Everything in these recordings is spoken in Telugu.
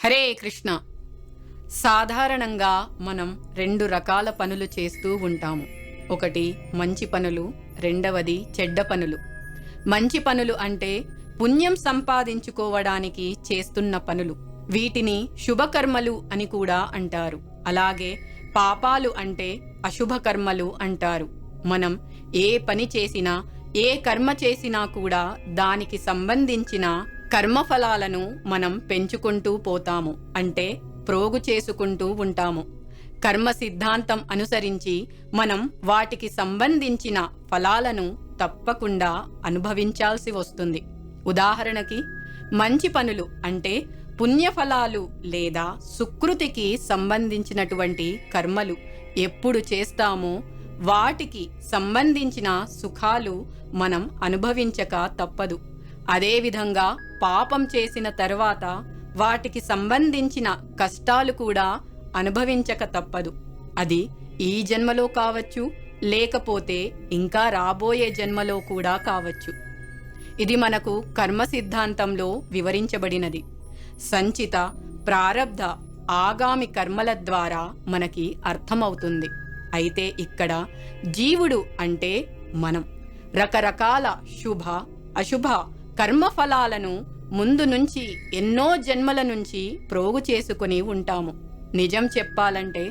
హరే కృష్ణ. సాధారణంగా మనం రెండు రకాల పనులు చేస్తూ ఉంటాము. ఒకటి మంచి పనులు, రెండవది చెడ్డ పనులు. మంచి పనులు అంటే పుణ్యం సంపాదించుకోవడానికి చేస్తున్న పనులు. వీటిని శుభకర్మలు అని కూడా అంటారు. అలాగే పాపాలు అంటే అశుభకర్మలు అంటారు. మనం ఏ పని చేసినా, ఏ కర్మ చేసినా కూడా దానికి సంబంధించిన కర్మఫలాలను మనం పెంచుకుంటూ పోతాము, అంటే ప్రోగు చేసుకుంటూ ఉంటాము. కర్మ సిద్ధాంతం అనుసరించి మనం వాటికి సంబంధించిన ఫలాలను తప్పకుండా అనుభవించాల్సి వస్తుంది. ఉదాహరణకి మంచి పనులు అంటే పుణ్యఫలాలు లేదా సుకృతికి సంబంధించినటువంటి కర్మలు ఎప్పుడు చేస్తామో వాటికి సంబంధించిన సుఖాలు మనం అనుభవించక తప్పదు. అదేవిధంగా పాపం చేసిన తర్వాత వాటికి సంబంధించిన కష్టాలు కూడా అనుభవించక తప్పదు. అది ఈ జన్మలో కావచ్చు, లేకపోతే ఇంకా రాబోయే జన్మలో కూడా కావచ్చు. ఇది మనకు కర్మ సిద్ధాంతంలో వివరించబడినది. సంచిత, ప్రారబ్ధ, ఆగామి కర్మల ద్వారా మనకి అర్థమవుతుంది. అయితే ఇక్కడ జీవుడు అంటే మనం రకరకాల శుభ అశుభ కర్మఫలాలను ముందు నుంచి ఎన్నో జన్మల నుంచి ప్రోగు చేసుకుని ఉంటాము. నిజం చెప్పాలంటే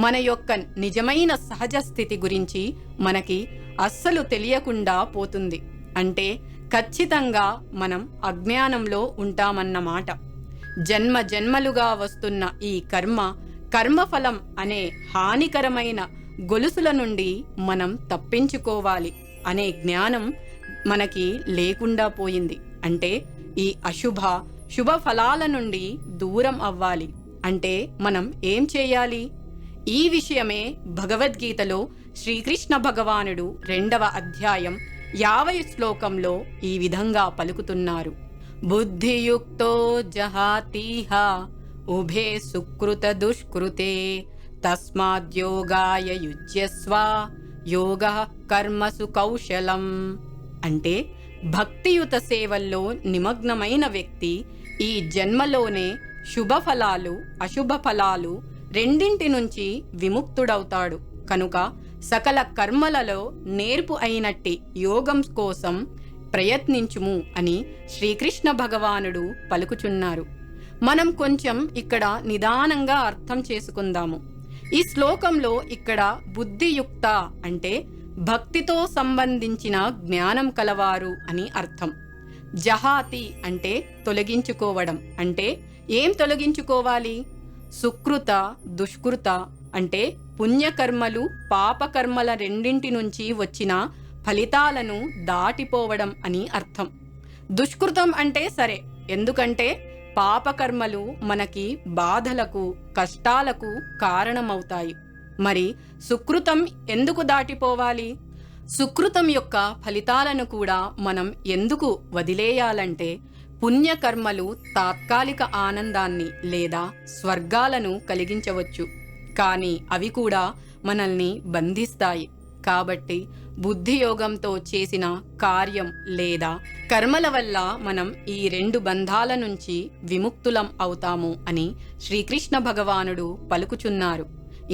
మన యొక్క నిజమైన సహజ స్థితి గురించి మనకి అస్సలు తెలియకుండా పోతుంది. అంటే ఖచ్చితంగా మనం అజ్ఞానంలో ఉంటామన్నమాట. జన్మ జన్మలుగా వస్తున్న ఈ కర్మఫలం అనే హానికరమైన గొలుసుల నుండి మనం తప్పించుకోవాలి అనే జ్ఞానం మనకి లేకుండా పోయింది. అంటే ఈ శుభ ఫలాల నుండి దూరం అవ్వాలి అంటే మనం ఏం చేయాలి? ఈ విషయమే భగవద్గీతలో శ్రీకృష్ణ భగవానుడు 2వ అధ్యాయం 50 శ్లోకంలో ఈ విధంగా పలుకుతున్నారు. బుద్ధియుక్తో జహాతీహ ఉభే సుకృత దుష్కృతే తస్మాద్యోగాయ యుజ్యస్వ యోగః కర్మసు కౌశలం. అంటే భక్తియుత సేవల్లో నిమగ్నమైన వ్యక్తి ఈ జన్మలోనే శుభఫలాలు అశుభ ఫలాలు రెండింటి నుంచి విముక్తుడవుతాడు. కనుక సకల కర్మలలో నేర్పు అయినట్టి యోగం కోసం ప్రయత్నించుము అని శ్రీకృష్ణ భగవానుడు పలుకుచున్నారు. మనం కొంచెం ఇక్కడ నిదానంగా అర్థం చేసుకుందాము. ఈ శ్లోకంలో ఇక్కడ బుద్ధియుక్త అంటే భక్తితో సంబంధించిన జ్ఞానం కలవారు అని అర్థం. జహాతి అంటే తొలగించుకోవడం. అంటే ఏం తొలగించుకోవాలి? సుకృత దుష్కృత అంటే పుణ్యకర్మలు పాపకర్మల రెండింటి నుంచి వచ్చిన ఫలితాలను దాటిపోవడం అని అర్థం. దుష్కృతం అంటే సరే, ఎందుకంటే పాపకర్మలు మనకి బాధలకు కష్టాలకు కారణమవుతాయి. మరి సుకృతం ఎందుకు దాటిపోవాలి? సుకృతం యొక్క ఫలితాలను కూడా మనం ఎందుకు వదిలేయాలంటే పుణ్యకర్మలు తాత్కాలిక ఆనందాన్ని లేదా స్వర్గాలను కలిగించవచ్చు, కానీ అవి కూడా మనల్ని బంధిస్తాయి. కాబట్టి బుద్ధియోగంతో చేసిన కార్యం లేదా కర్మల వల్ల మనం ఈ 2 బంధాల నుంచి విముక్తులం అవుతాము అని శ్రీకృష్ణ భగవానుడు పలుకుచున్నారు.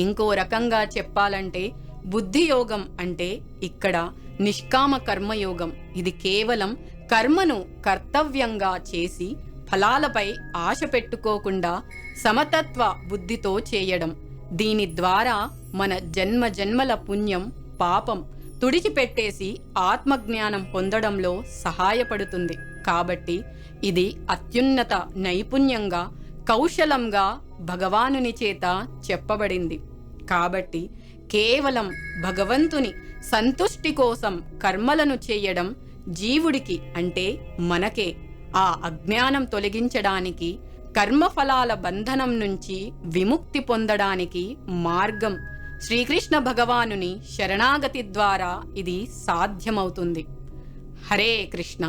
ఇంకో రకంగా చెప్పాలంటే బుద్ధియోగం అంటే ఇక్కడ నిష్కామ కర్మయోగం. ఇది కేవలం కర్మను కర్తవ్యంగా చేసి ఫలాలపై ఆశ పెట్టుకోకుండా సమతత్వ బుద్ధితో చేయడం. దీని ద్వారా మన జన్మల పుణ్యం పాపం తుడిచిపెట్టేసి ఆత్మజ్ఞానం పొందడంలో సహాయపడుతుంది. కాబట్టి ఇది అత్యున్నత నైపుణ్యంగా కౌశలంగా భగవానుని చేత చెప్పబడింది. కాబట్టి కేవలం భగవంతుని సంతుష్టి కోసం కర్మలను చేయడం జీవుడికి అంటే మనకే ఆ అజ్ఞానం తొలగించడానికి, కర్మఫలాల బంధనం నుంచి విముక్తి పొందడానికి మార్గం. శ్రీకృష్ణ భగవానుని శరణాగతి ద్వారా ఇది సాధ్యమవుతుంది. హరే కృష్ణ.